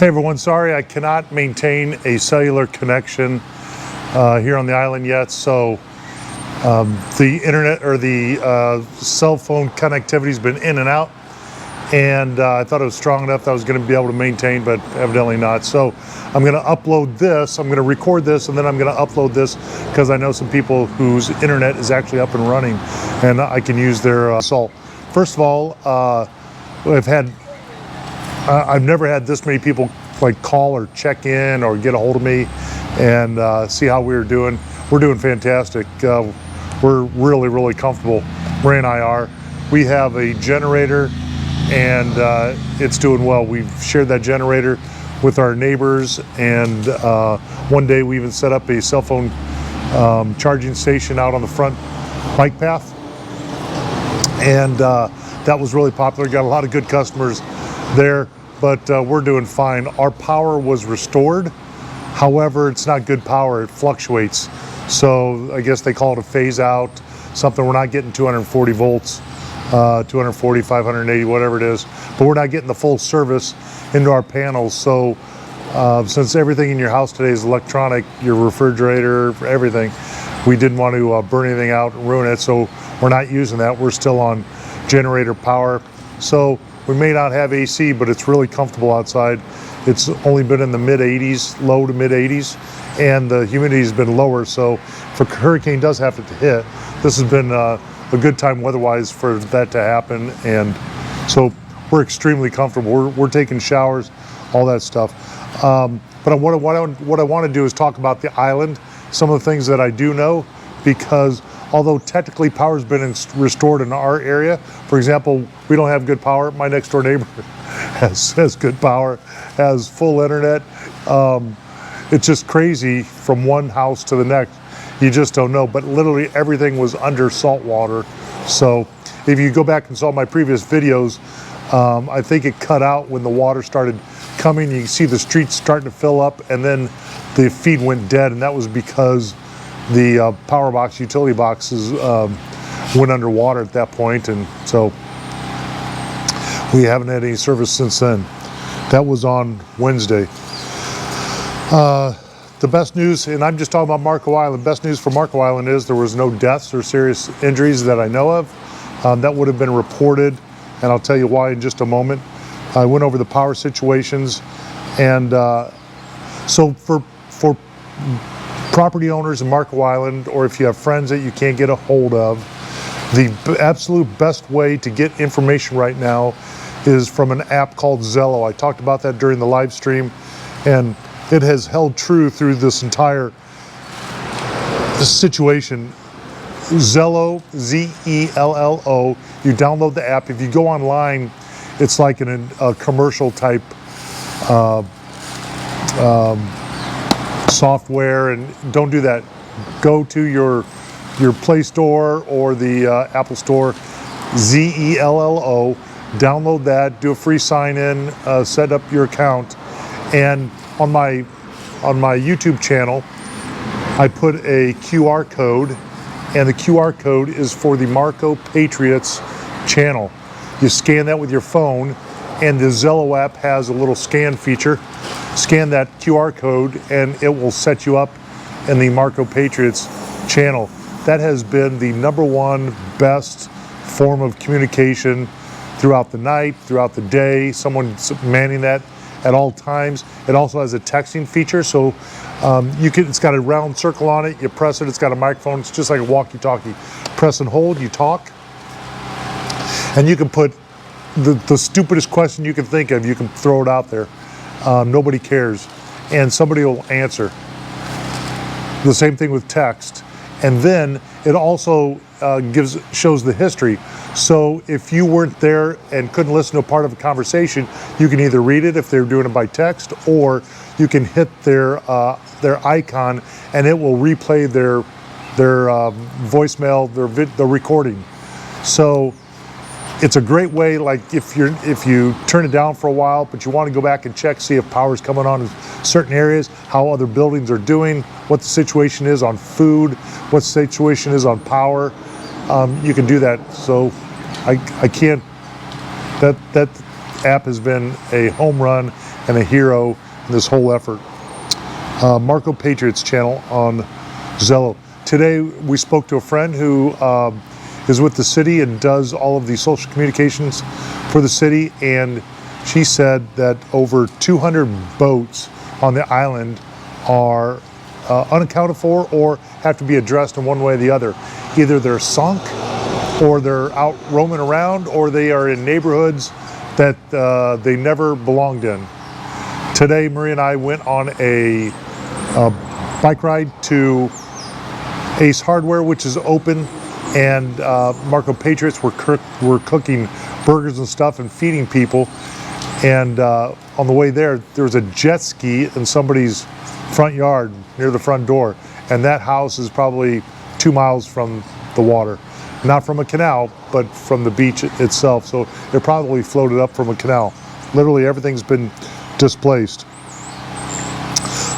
Hey everyone, sorry I cannot maintain a cellular connection here on the island yet, so the internet or the cell phone connectivity has been in and out, and I thought it was strong enough that I was going to be able to maintain, but evidently not. So I'm going to upload this, I'm going to record this, and then I'm going to upload this because I know some people whose internet is actually up and running and I can use their so first of all, I've never had this many people like call or check in or get a hold of me and see how we're doing. We're doing fantastic. We're really comfortable. Ray and I are. We have a generator and it's doing well. We've shared that generator with our neighbors, and one day we even set up a cell phone charging station out on the front bike path, and that was really popular. Got a lot of good customers there, but we're doing fine. Our power was restored. However, it's not good power. It fluctuates. So I guess they call it a phase out, something. We're not getting 240 volts, 240, 580, whatever it is, but we're not getting the full service into our panels. So since everything in your house today is electronic, your refrigerator, everything, we didn't want to burn anything out and ruin it. So we're not using that. We're still on generator power. So we may not have AC, but it's really comfortable outside. It's only been in the mid 80s, low to mid 80s, and the humidity has been lower. So if a hurricane does have to hit, this has been a good time weather-wise for that to happen. And so we're extremely comfortable. We're taking showers, all that stuff. But what I want to do is talk about the island, some of the things that I do know, because although technically power's been restored in our area, for example, we don't have good power. My next door neighbor has good power, has full internet. It's just crazy from one house to the next. You just don't know, but literally everything was under salt water. So if you go back and saw my previous videos, I think it cut out when the water started coming. You can see the streets starting to fill up, and then the feed went dead, and that was because the power box, utility boxes went underwater at that point, and so we haven't had any service since then. That was on Wednesday. The best news, and I'm just talking about Marco Island, best news for Marco Island is there was no deaths or serious injuries that I know of. That would have been reported, and I'll tell you why in just a moment. I went over the power situations, and so for property owners in Marco Island, or if you have friends that you can't get a hold of, the absolute best way to get information right now is from an app called Zello. I talked about that during the live stream, and it has held true through this entire situation. Zello, Z-E-L-L-O. You download the app. If you go online, it's like a commercial type software, and don't do that. Go to your Play Store or the Apple Store, Z-E-L-L-O. Download that, do a free sign in, set up your account, and on my YouTube channel, I put a QR code, and the QR code is for the Marco Patriots channel. You scan that with your phone, and the Zello app has a little scan feature. Scan that QR code, and it will set you up in the Marco Patriots channel. That has been the #1 best form of communication throughout the night, throughout the day. Someone's manning that at all times. It also has a texting feature, so it's got a round circle on it. You press it, it's got a microphone. It's just like a walkie-talkie. Press and hold, you talk, and you can put the stupidest question you can think of. You can throw it out there. Nobody cares, and somebody will answer. The same thing with text, and then it also shows the history. So if you weren't there and couldn't listen to a part of a conversation, you can either read it if they're doing it by text, or you can hit their icon, and it will replay their voicemail, the recording. So it's a great way, like if you turn it down for a while, but you want to go back and check, see if power's coming on in certain areas, how other buildings are doing, what the situation is on food, what the situation is on power. You can do that. So I can't, that app has been a home run, and a hero in this whole effort. Marco Patriots channel on Zello. Today we spoke to a friend who is with the city and does all of the social communications for the city, and she said that over 200 boats on the island are unaccounted for or have to be addressed in one way or the other. Either they're sunk, or they're out roaming around, or they are in neighborhoods that they never belonged in. Today, Maria and I went on a bike ride to Ace Hardware, which is open, and Marco Patriots were cooking burgers and stuff and feeding people. And on the way there was a jet ski in somebody's front yard near the front door, and that house is probably 2 miles from the water. Not from a canal, but from the beach itself. So it probably floated up from a canal. Literally everything's been displaced.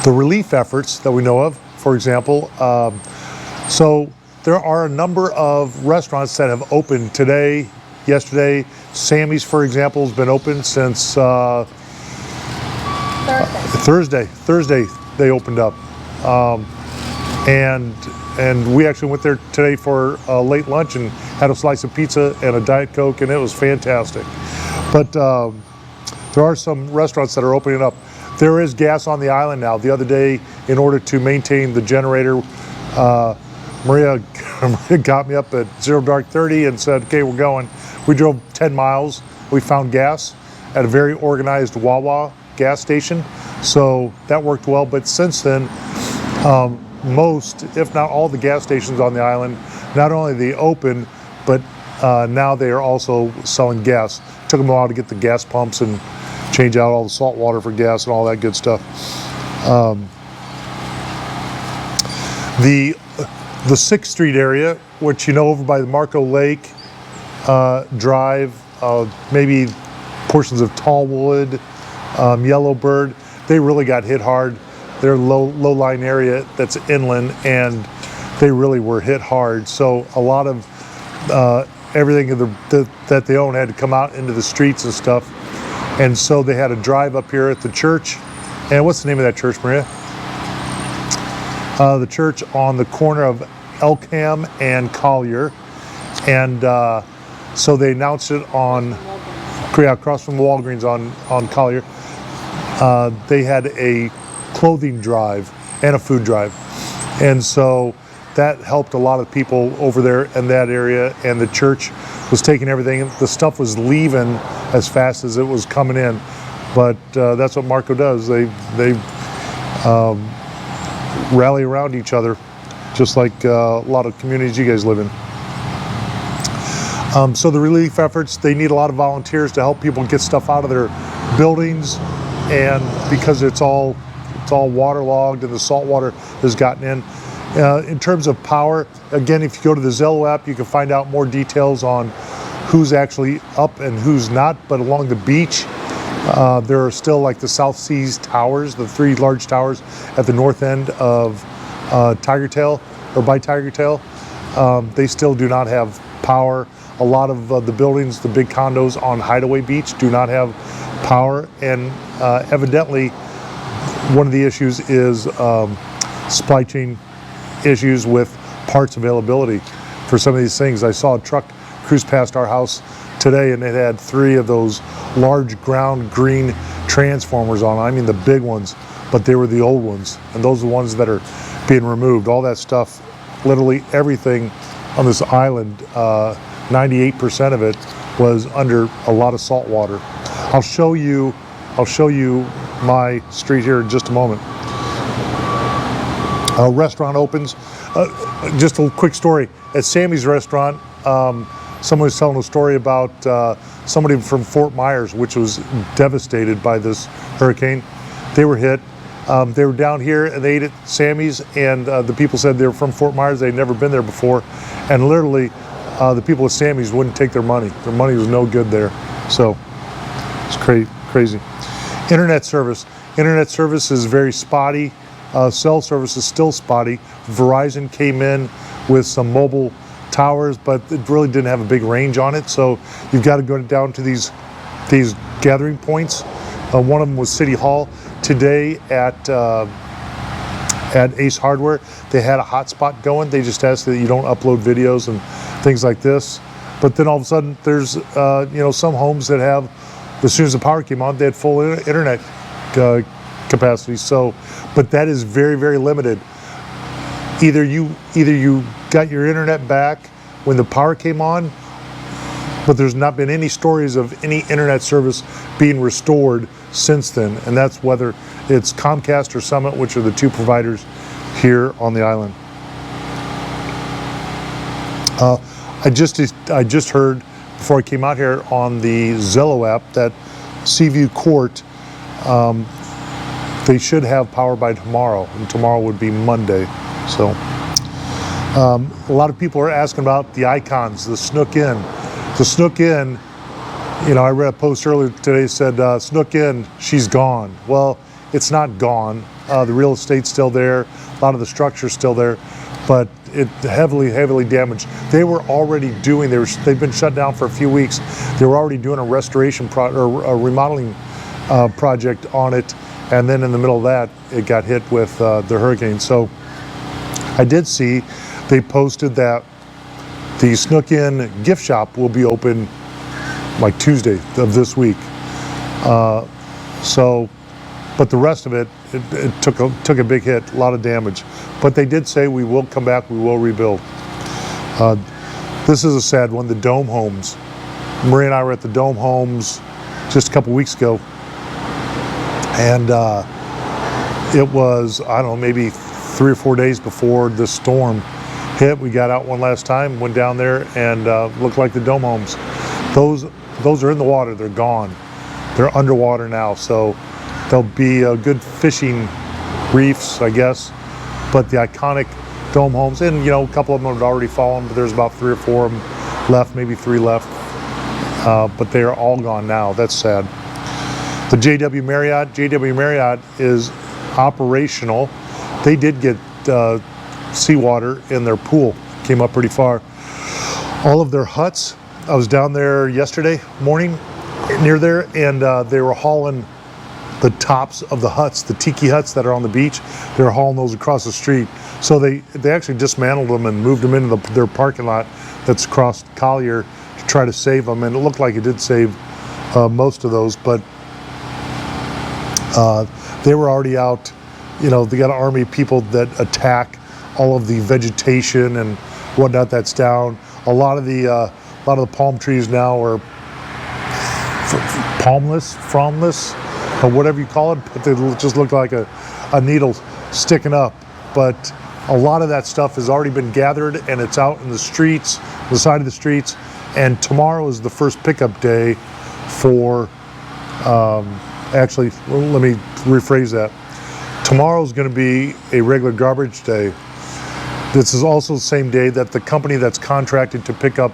The relief efforts that we know of, for example, so there are a number of restaurants that have opened today, yesterday. Sammy's, for example, has been open since Thursday they opened up. And we actually went there today for a late lunch and had a slice of pizza and a Diet Coke, and it was fantastic. But there are some restaurants that are opening up. There is gas on the island now. The other day, in order to maintain the generator, Maria got me up at 0:30 and said, okay, we're going. We drove 10 miles. We found gas at a very organized Wawa gas station. So that worked well. But since then, most, if not all, the gas stations on the island, not only they open, but now they are also selling gas. Took them a while to get the gas pumps and change out all the salt water for gas and all that good stuff. The 6th Street area, which you know over by the Marco Lake Drive, maybe portions of Tallwood, Yellowbird, they really got hit hard. They're low-lying area that's inland, and they really were hit hard. So a lot of everything that they own had to come out into the streets and stuff. And so they had a drive up here at the church. And what's the name of that church, Maria? The church on the corner of Elkham and Collier. And so they announced it on, across from Walgreens on Collier. They had a clothing drive and a food drive, and so that helped a lot of people over there in that area, and the church was taking everything. The stuff was leaving as fast as it was coming in, but that's what Marco does. They rally around each other, just like a lot of communities you guys live in. So the relief efforts, they need a lot of volunteers to help people get stuff out of their buildings, and because it's all waterlogged and the salt water has gotten in. In terms of power, again, if you go to the Zello app, you can find out more details on who's actually up and who's not. But along the beach, there are still like the South Seas towers, the 3 large towers at the north end of Tiger Tail, or by Tiger Tail. They still do not have power. A lot of the buildings, the big condos on Hideaway Beach, do not have power, and evidently one of the issues is supply chain issues with parts availability for some of these things. I saw a truck cruise past our house today, and it had 3 of those large ground green transformers on. I mean the big ones, but they were the old ones, and those are the ones that are being removed. All that stuff, literally everything on this island, 98% of it was under a lot of salt water. I'll show you my street here in just a moment. A restaurant opens. Just a quick story. At Sammy's restaurant, someone was telling a story about somebody from Fort Myers, which was devastated by this hurricane. They were hit. They were down here and they ate at Sammy's, and the people said they were from Fort Myers. They'd never been there before, and literally the people at Sammy's wouldn't take their money. Their money was no good there. So it's crazy. Internet service. Internet service is very spotty. Cell service is still spotty. Verizon came in with some mobile towers, but it really didn't have a big range on it. So you've got to go down to these gathering points One of them was City Hall. Today at Ace Hardware, they had a hotspot going. They just asked that you don't upload videos and things like this. But then all of a sudden, there's some homes that have, as soon as the power came on, they had full internet capacity. So, but that is very, very limited. Either you got your internet back when the power came on, but there's not been any stories of any internet service being restored since then, and that's whether it's Comcast or Summit, which are the two providers here on the island. I just heard before I came out here on the Zello app that Seaview Court, they should have power by tomorrow, and tomorrow would be Monday. So a lot of people are asking about the icons, the Snook Inn. The Snook Inn, I read a post earlier today said Snook Inn, she's gone. Well, it's not gone. The real estate's still there. A lot of the structure's still there, but it heavily damaged. They were already doing, they've been shut down for a few weeks. They were already doing a restoration or a remodeling project on it, and then in the middle of that, it got hit with the hurricane. So I did see they posted that the Snook Inn gift shop will be open like Tuesday of this week. But the rest of it took a big hit, a lot of damage. But they did say we will come back, we will rebuild. This is a sad one, the Dome Homes. Marie and I were at the Dome Homes just a couple weeks ago. And it was, I don't know, maybe 3 or 4 days before the storm hit. We got out one last time, went down there, and looked like the Dome Homes. Those are in the water, they're gone. They're underwater now, so there'll be good fishing reefs, I guess. But the iconic Dome Homes, and a couple of them had already fallen, but there's about 3 or 4 of them left, maybe 3 left. But they are all gone now. That's sad. The JW Marriott is operational. They did get seawater in their pool, came up pretty far. All of their huts, I was down there yesterday morning near there, and they were hauling the tops of the huts, the tiki huts that are on the beach. They were hauling those across the street. So they actually dismantled them and moved them into their parking lot that's across Collier to try to save them, and it looked like it did save most of those, but they were already out. They got an army of people that attack all of the vegetation and whatnot that's down. A lot of the palm trees now are frondless, or whatever you call it, but they just look like a needle sticking up. But a lot of that stuff has already been gathered, and it's out in the streets, the side of the streets. And tomorrow is the first pickup day for, actually, let me rephrase that. Tomorrow is going to be a regular garbage day. This is also the same day that the company that's contracted to pick up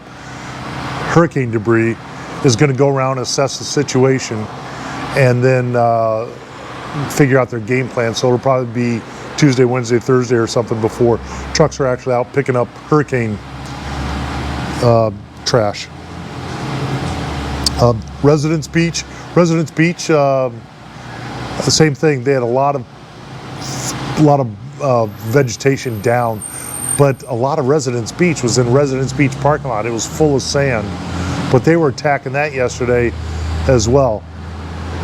hurricane debris is going to go around and assess the situation and then figure out their game plan. So it'll probably be Tuesday, Wednesday, Thursday or something before trucks are actually out picking up hurricane trash. Residence Beach, the same thing. They had a lot of vegetation down, but a lot of Residence Beach was in Residence Beach parking lot. It was full of sand, but they were attacking that yesterday as well.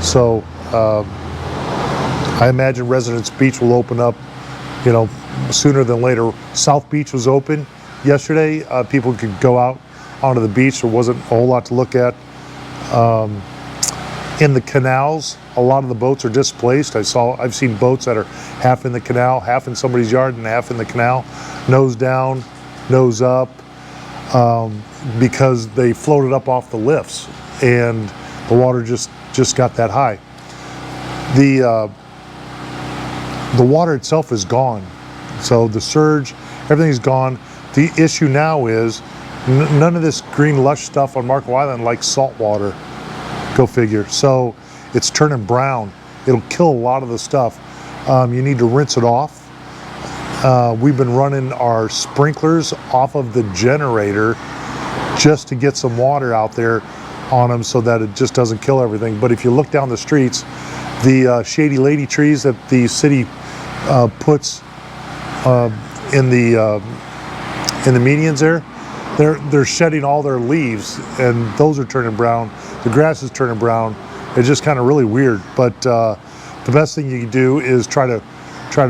So I imagine Residence Beach will open up, sooner than later. South Beach was open yesterday. People could go out onto the beach. There wasn't a whole lot to look at. In the canals, a lot of the boats are displaced. I've seen boats that are half in the canal, half in somebody's yard, and half in the canal, nose down, nose up, because they floated up off the lifts, and the water just got that high. The water itself is gone, so the surge, everything's gone. The issue now is none of this green lush stuff on Marco Island like salt water. Go figure. So it's turning brown. It'll kill a lot of the stuff. You need to rinse it off. We've been running our sprinklers off of the generator just to get some water out there. on them so that it just doesn't kill everything. But if you look down the streets, the shady lady trees that the city puts in the medians there, they're shedding all their leaves, and those are turning brown. The grass is turning brown. It's just kind of really weird. But the best thing you can do is try to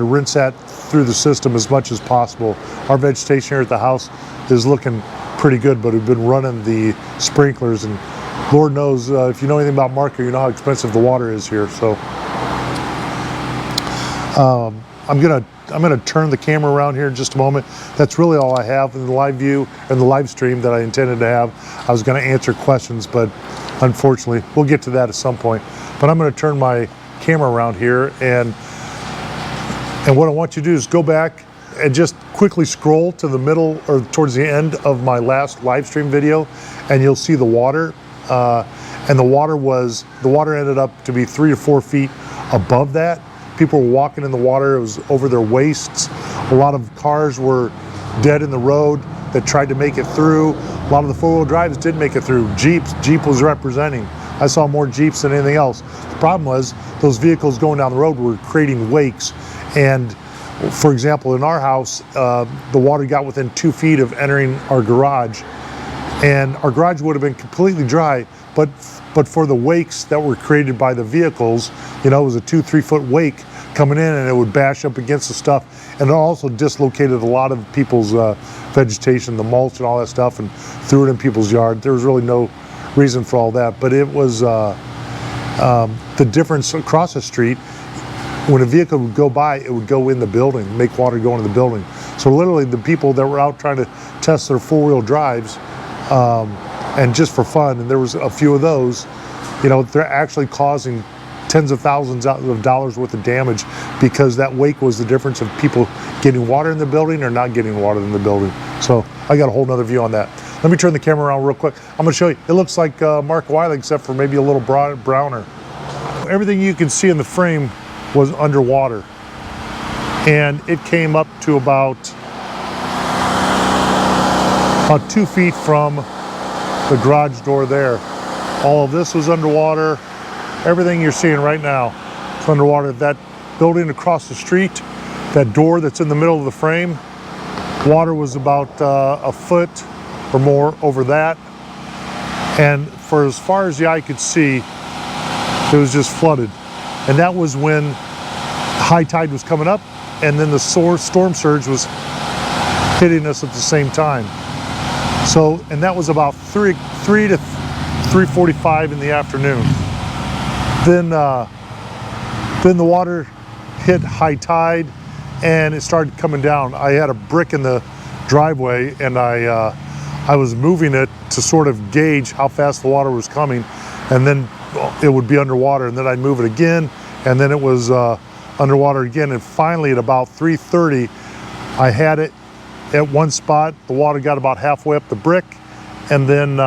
rinse that through the system as much as possible. Our vegetation here at the house is looking pretty good, but we've been running the sprinklers, and Lord knows if you know anything about Marco, you know how expensive the water is here. So I'm gonna turn the camera around here in just a moment. That's really all I have in the live view and the live stream that I intended to have. I was gonna answer questions, but unfortunately, we'll get to that at some point. But I'm gonna turn my camera around here, and what I want you to do is go back and just quickly scroll to the middle or towards the end of my last live stream video, and you'll see the water. And the water ended up to be 3 to 4 feet above that. People were walking in the water. It was over their waists. A lot of cars were dead in the road that tried to make it through. A lot of the four-wheel drives did make it through. Jeep was representing. I saw more Jeeps than anything else. The problem was those vehicles going down the road were creating wakes. And for example, in our house, the water got within 2 feet of entering our garage, and our garage would have been completely dry, but for the wakes that were created by the vehicles, you know, it was a 2-3 foot wake coming in, and it would bash up against the stuff, and it also dislocated a lot of people's vegetation, the mulch and all that stuff, and threw it in people's yard. There was really no reason for all that, but it was the difference across the street. When a vehicle would go by, it would go in the building, make water go into the building. So literally the people that were out trying to test their four-wheel drives, and just for fun, and there was a few of those, you know, they're actually causing tens of thousands of dollars worth of damage because that wake was the difference of people getting water in the building or not getting water in the building. So I got a whole nother view on that. Let me turn the camera around real quick. I'm gonna show you, it looks like Marco Island except for maybe a little browner. Everything you can see in the frame was underwater, and it came up to about 2 feet from the garage door there. All of this was underwater. Everything you're seeing right now is underwater. That building across the street, that door that's in the middle of the frame, water was about a foot or more over that, and for as far as the eye could see, it was just flooded. And that was when high tide was coming up, and then the storm surge was hitting us at the same time. So, and that was about 3 to 3:45 in the afternoon. Then the water hit high tide, and it started coming down. I had a brick in the driveway, and I was moving it to sort of gauge how fast the water was coming, and then it would be underwater, and then I'd move it again, and then it was underwater again, and finally at about 3:30, I had it at one spot. The water got about halfway up the brick, and then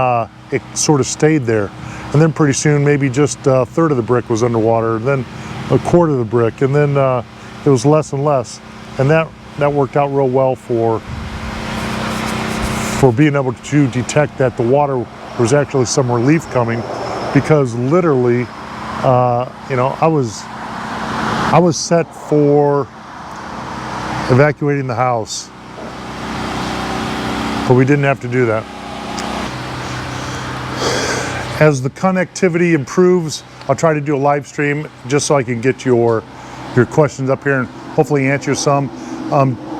it sort of stayed there. And then pretty soon, maybe just a third of the brick was underwater, and then a quarter of the brick, and then it was less and less. And that worked out real well for being able to detect that the water was actually some relief coming, because literally, you know, I was set for evacuating the house, but we didn't have to do that. As the connectivity improves, I'll try to do a live stream just so I can get your questions up here and hopefully answer some.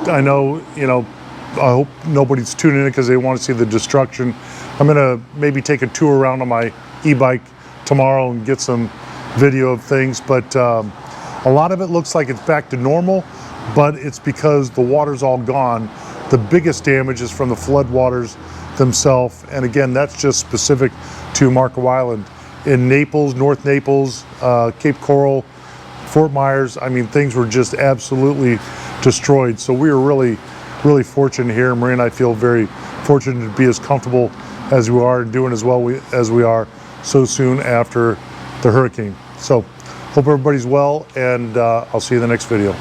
I know, you know, I hope nobody's tuning in because they want to see the destruction. I'm gonna maybe take a tour around on my e-bike tomorrow and get some video of things, but a lot of it looks like it's back to normal, but it's because the water's all gone. The biggest damage is from the floodwaters themselves, and again, that's just specific to Marco Island. In Naples, North Naples, Cape Coral, Fort Myers, I mean, things were just absolutely destroyed. So we were really, really fortunate here. Maria and I feel very fortunate to be as comfortable as we are and doing as well as we are so soon after the hurricane. So hope everybody's well, and I'll see you in the next video.